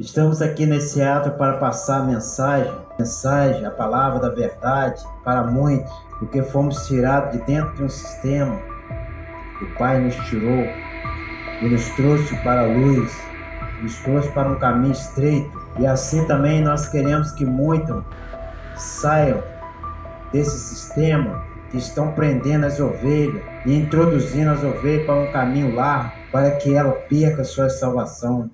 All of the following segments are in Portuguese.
Estamos aqui nesse ato para passar a mensagem, a palavra da verdade para muitos, porque fomos tirados de dentro de um sistema. O Pai nos tirou e nos trouxe para a luz, nos trouxe para um caminho estreito. E assim também nós queremos que muitos saiam desse sistema que estão prendendo as ovelhas e introduzindo as ovelhas para um caminho largo, para que ela perca a sua salvação.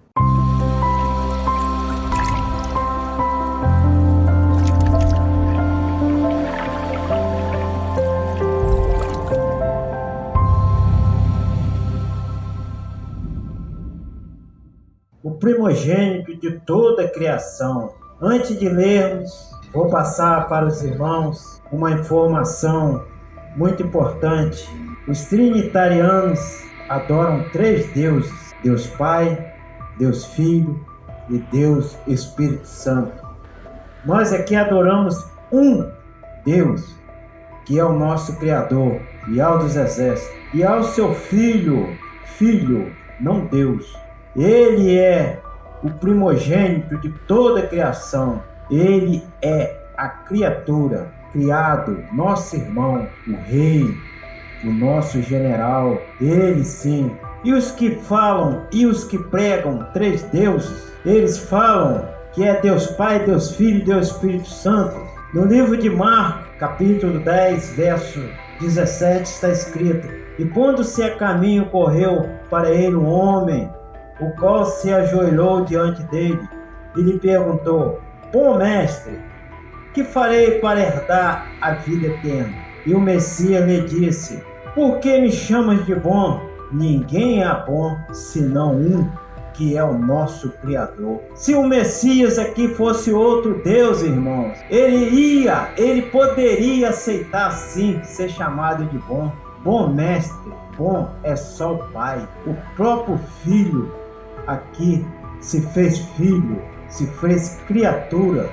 O primogênito de toda a criação. Antes de lermos, vou passar para os irmãos uma informação muito importante. Os trinitarianos adoram três deuses: Deus Pai, Deus Filho e Deus Espírito Santo. Nós aqui adoramos um Deus, que é o nosso Criador, Yahvé dos Exércitos, e ao seu Filho, não Deus. Ele é o primogênito de toda a criação. Ele é a criatura, criado, nosso irmão, o rei, o nosso general. Ele sim. E os que falam e os que pregam três deuses, eles falam que é Deus Pai, Deus Filho e Deus Espírito Santo. No livro de Marcos, capítulo 10, verso 17, está escrito: E pondo-se a caminho, correu para ele um homem, o qual se ajoelhou diante dele e lhe perguntou: Bom mestre, que farei para herdar a vida eterna? E o Messias lhe disse: Por que me chamas de bom? Ninguém é bom senão um, que é o nosso Criador. Se o Messias aqui fosse outro Deus, irmãos, ele poderia aceitar sim ser chamado de bom. Bom mestre, bom é só o Pai. O próprio Filho aqui se fez filho, se fez criatura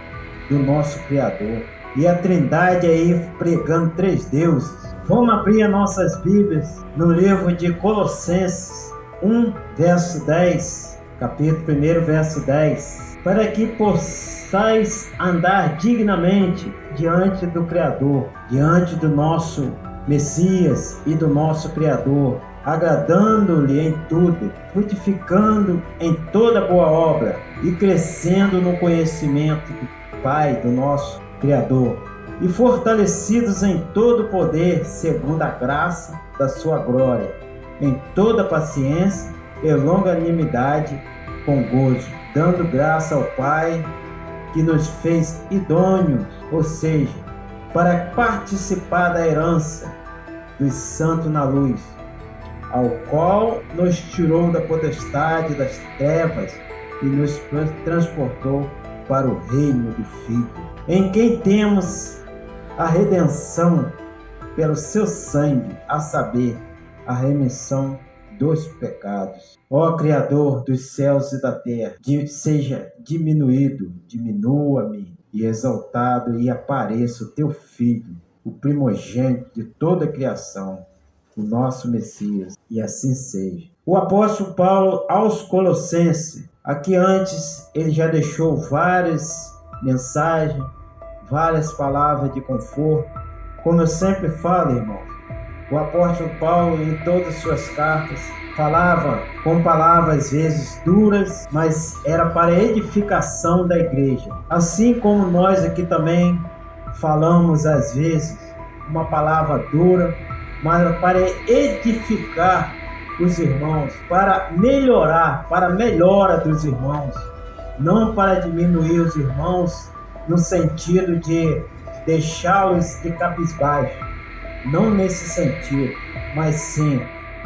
do nosso Criador. E a Trindade aí pregando três deuses. Vamos abrir as nossas Bíblias no livro de Colossenses 1, verso 10, capítulo 1, verso 10. Para que possais andar dignamente diante do Criador, diante do nosso Messias e do nosso Criador, agradando-lhe em tudo, frutificando em toda boa obra e crescendo no conhecimento do Pai, do nosso Criador, e fortalecidos em todo poder, segundo a graça da sua glória, em toda paciência e longanimidade com gozo, dando graça ao Pai que nos fez idôneos, ou seja, para participar da herança dos santos na luz, ao qual nos tirou da potestade das trevas e nos transportou para o reino do Filho, em quem temos a redenção pelo seu sangue, a saber, a remissão dos pecados. Ó Criador dos céus e da terra, seja diminua-me e exaltado e apareça o teu Filho, o primogênito de toda a criação, o nosso Messias, e assim seja. O apóstolo Paulo aos Colossenses, aqui antes ele já deixou várias mensagens, várias palavras de conforto. Como eu sempre falo, irmão, o apóstolo Paulo em todas as suas cartas falava com palavras às vezes duras, mas era para a edificação da igreja. Assim como nós aqui também falamos às vezes uma palavra dura, mas para edificar os irmãos, para melhorar, para a melhora dos irmãos, não para diminuir os irmãos no sentido de deixá-los de cabisbaixo, não nesse sentido, mas sim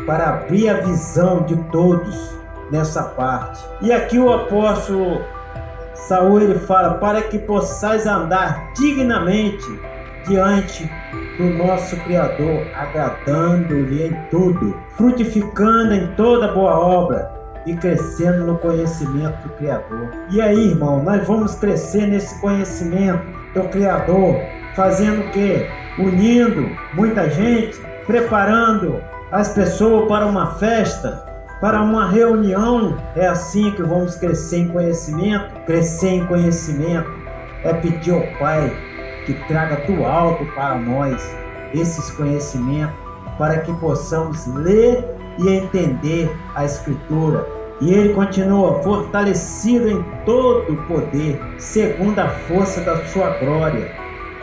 para abrir a visão de todos nessa parte. E aqui o apóstolo Saul ele fala: para que possais andar dignamente diante do nosso Criador, agradando-lhe em tudo, frutificando em toda boa obra e crescendo no conhecimento do Criador. E aí, irmão, nós vamos crescer nesse conhecimento do Criador, fazendo o quê? Unindo muita gente, preparando as pessoas para uma festa, para uma reunião. É assim que vamos crescer em conhecimento. Crescer em conhecimento é pedir ao Pai que traga do alto para nós esses conhecimentos, para que possamos ler e entender a Escritura. E Ele continua fortalecido em todo o poder, segundo a força da sua glória,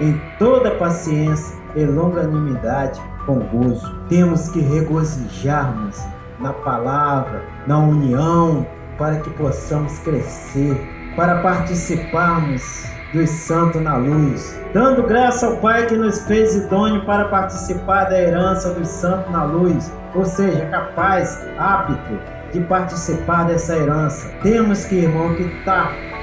em toda paciência e longanimidade com gozo. Temos que regozijarmos na palavra, na união, para que possamos crescer, para participarmos dos santos na luz, dando graça ao Pai que nos fez idôneo para participar da herança dos santos na luz, ou seja, capaz, apto de participar dessa herança. Temos que, irmão, que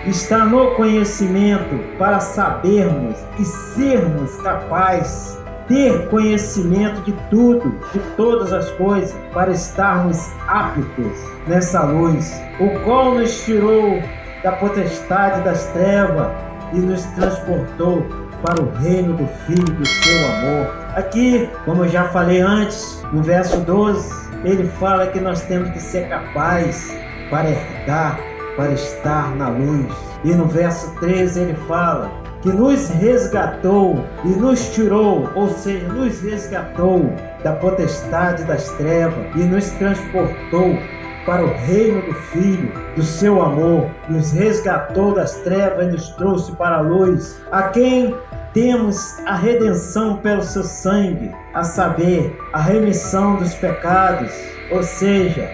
está no conhecimento para sabermos e sermos capazes, ter conhecimento de tudo, de todas as coisas, para estarmos aptos nessa luz, o qual nos tirou da potestade das trevas e nos transportou para o reino do Filho do seu amor. Aqui, como eu já falei antes, no verso 12, ele fala que nós temos que ser capazes para herdar, para estar na luz. E no verso 13 ele fala que nos resgatou e nos tirou, ou seja, nos resgatou da potestade das trevas e nos transportou para o reino do Filho, do seu amor, nos resgatou das trevas e nos trouxe para a luz, a quem temos a redenção pelo seu sangue, a saber, a remissão dos pecados, ou seja,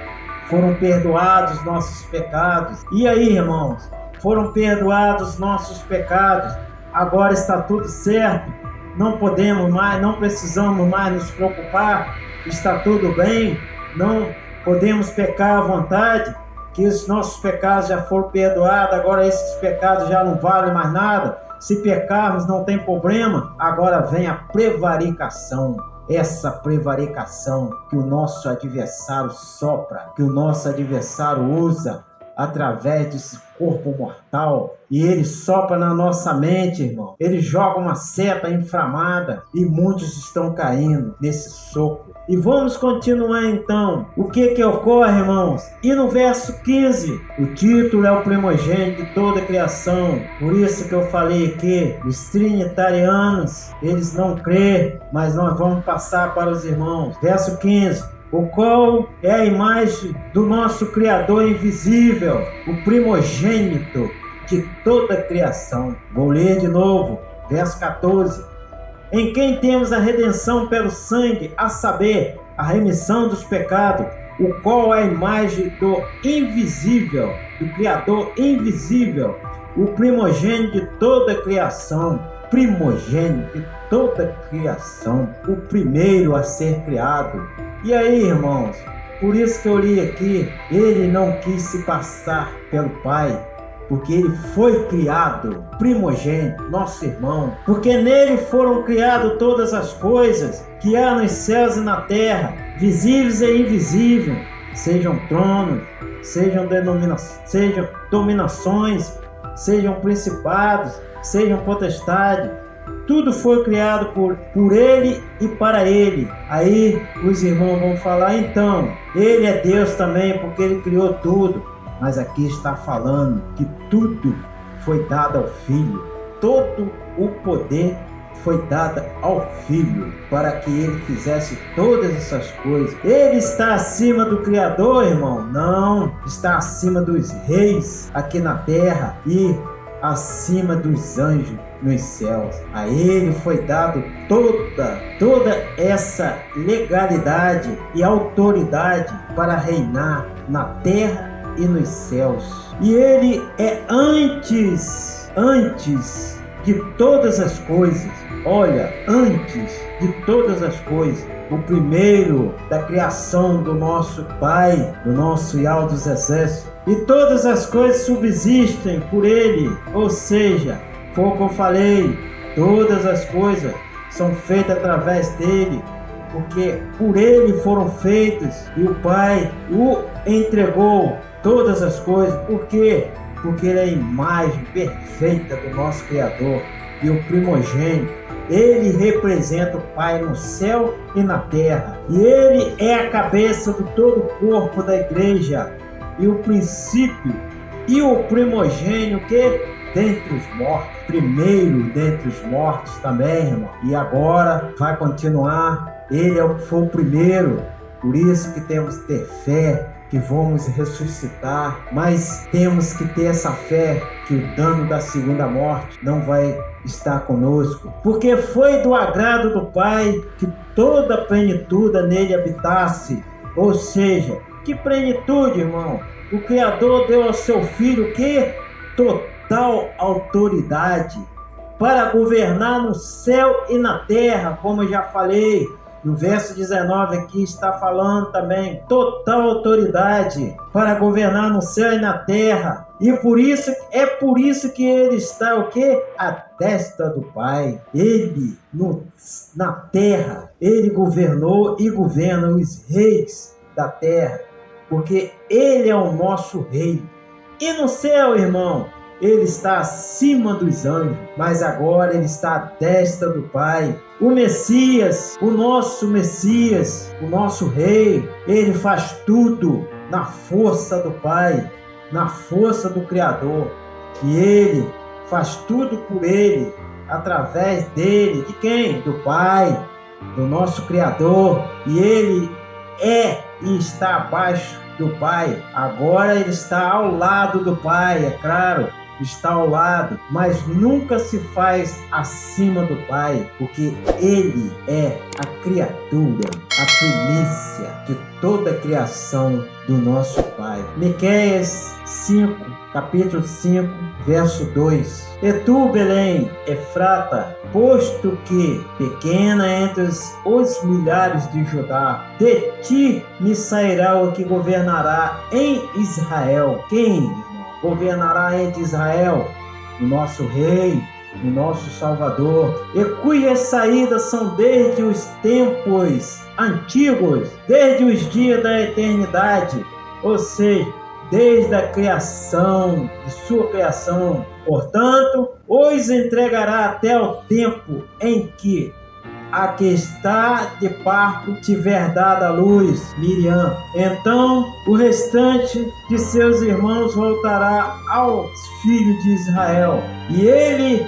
foram perdoados nossos pecados. E aí, irmãos, foram perdoados nossos pecados, agora está tudo certo, não podemos mais, não precisamos mais nos preocupar, está tudo bem, não podemos pecar à vontade, que os nossos pecados já foram perdoados, agora esses pecados já não valem mais nada. Se pecarmos não tem problema. Agora vem a prevaricação. Essa prevaricação que o nosso adversário sopra, que o nosso adversário usa através desse corpo mortal, e ele sopra na nossa mente, irmão. Ele joga uma seta inflamada e muitos estão caindo nesse sopro. E vamos continuar então. O que ocorre, irmãos? E no verso 15, o título é o primogênito de toda a criação. Por isso que eu falei que os trinitarianos, eles não crêem, mas nós vamos passar para os irmãos. Verso 15. O qual é a imagem do nosso Criador invisível, o primogênito de toda a criação. Vou ler de novo, verso 14. Em quem temos a redenção pelo sangue, a saber, a remissão dos pecados, o qual é a imagem do invisível, do Criador invisível, o primogênito de toda a criação. Primogênito de toda a criação, o primeiro a ser criado. E aí, irmãos, por isso que eu li aqui, ele não quis se passar pelo Pai, porque ele foi criado primogênito, nosso irmão, porque nele foram criadas todas as coisas que há nos céus e na terra, visíveis e invisíveis, sejam tronos, sejam dominações, sejam principados, sejam potestades. Tudo foi criado por ele e para ele. Aí os irmãos vão falar, então, ele é Deus também, porque ele criou tudo. Mas aqui está falando que tudo foi dado ao Filho. Todo o poder foi dado ao Filho para que ele fizesse todas essas coisas. Ele está acima do Criador, irmão? Não, está acima dos reis aqui na terra e acima dos anjos nos céus. A ele foi dado toda essa legalidade e autoridade para reinar na terra e nos céus. E ele é antes de todas as coisas. Olha, antes de todas as coisas, o primeiro da criação do nosso Pai, do nosso Yahweh dos Exércitos. E todas as coisas subsistem por ele, ou seja, foi o que eu falei, todas as coisas são feitas através dele, porque por ele foram feitas e o Pai o entregou todas as coisas. Por quê? Porque ele é a imagem perfeita do nosso Criador. e o primogênito. Ele representa o Pai no céu e na terra. E ele é a cabeça de todo o corpo da igreja. E o princípio e o primogênito que dentre os mortos. Primeiro dentre os mortos também, irmão. E agora vai continuar. Ele foi o primeiro. Por isso que temos que ter fé, que vamos ressuscitar, mas temos que ter essa fé que o dano da segunda morte não vai estar conosco, porque foi do agrado do Pai que toda a plenitude nele habitasse. Ou seja, que plenitude, irmão? O Criador deu ao seu Filho que total autoridade para governar no céu e na terra, como eu já falei. No verso 19 aqui está falando também, total autoridade para governar no céu e na terra. E por isso que ele está o quê? À destra do Pai. Ele na terra, ele governou e governa os reis da terra, porque ele é o nosso rei. E no céu, irmão, ele está acima dos anjos, mas agora ele está à destra do Pai. O Messias, o nosso Messias, o nosso Rei, ele faz tudo na força do Pai, na força do Criador. E ele faz tudo por ele, através dele. De quem? Do Pai, do nosso Criador. E ele é e está abaixo do Pai. Agora ele está ao lado do Pai, é claro. Está ao lado, mas nunca se faz acima do Pai, porque ele é a criatura, a primícia de toda a criação do nosso Pai. Miqueias 5, capítulo 5, verso 2. E tu, Belém, Efrata, posto que pequena entre os milhares de Judá, de ti me sairá o que governará em Israel. Quem governará entre Israel? O nosso Rei, o nosso Salvador, e cujas saídas são desde os tempos antigos, desde os dias da eternidade, ou seja, desde a criação, de sua criação. Portanto, os entregará até o tempo em que a que está de parto tiver dado à luz, Miriam. Então o restante de seus irmãos voltará aos filhos de Israel, e ele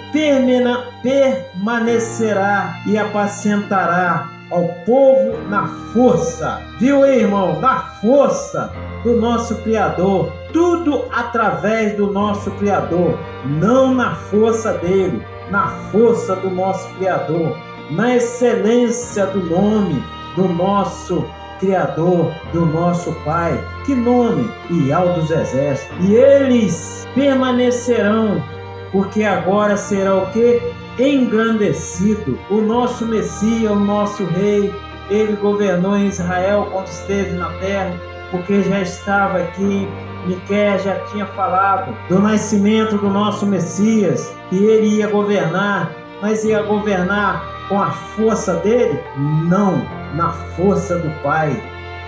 permanecerá e apacentará ao povo na força. Viu aí, irmão? Na força do nosso Criador. Tudo através do nosso Criador, não na força dele, na força do nosso Criador, na excelência do nome do nosso Criador, do nosso Pai. Que nome? Ial dos Exércitos. E eles permanecerão, porque agora será o quê? Engrandecido. O nosso Messias, o nosso Rei, ele governou em Israel quando esteve na terra, porque já estava aqui. Miqueias já tinha falado do nascimento do nosso Messias, que ele ia governar, mas ia governar com a força dele? Não, na força do Pai,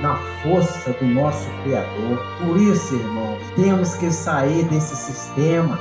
na força do nosso Criador. Por isso, irmãos, temos que sair desse sistema.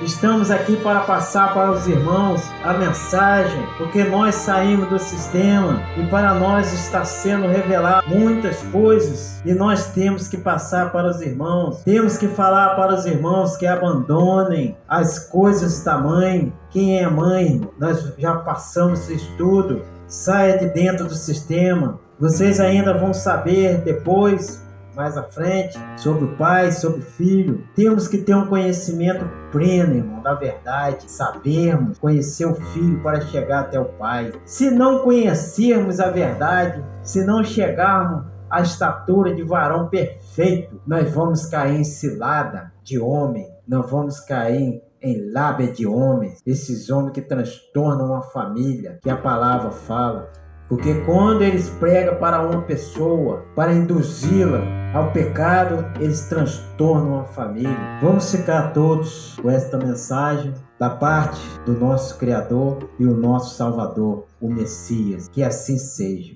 Estamos aqui para passar para os irmãos a mensagem, porque nós saímos do sistema e para nós está sendo revelado muitas coisas e nós temos que passar para os irmãos. Temos que falar para os irmãos que abandonem as coisas da mãe. Quem é mãe? Nós já passamos isso tudo. Saia de dentro do sistema. Vocês ainda vão saber depois, mais à frente, sobre o Pai, sobre o Filho. Temos que ter um conhecimento pleno, irmão, da verdade, sabermos conhecer o Filho para chegar até o Pai. Se não conhecermos a verdade, se não chegarmos à estatura de varão perfeito, nós vamos cair em cilada de homem, nós vamos cair em lábia de homens, esses homens que transtornam a família, que a palavra fala. Porque quando eles pregam para uma pessoa, para induzi-la ao pecado, eles transtornam a família. Vamos ficar todos com esta mensagem da parte do nosso Criador e o nosso Salvador, o Messias. Que assim seja.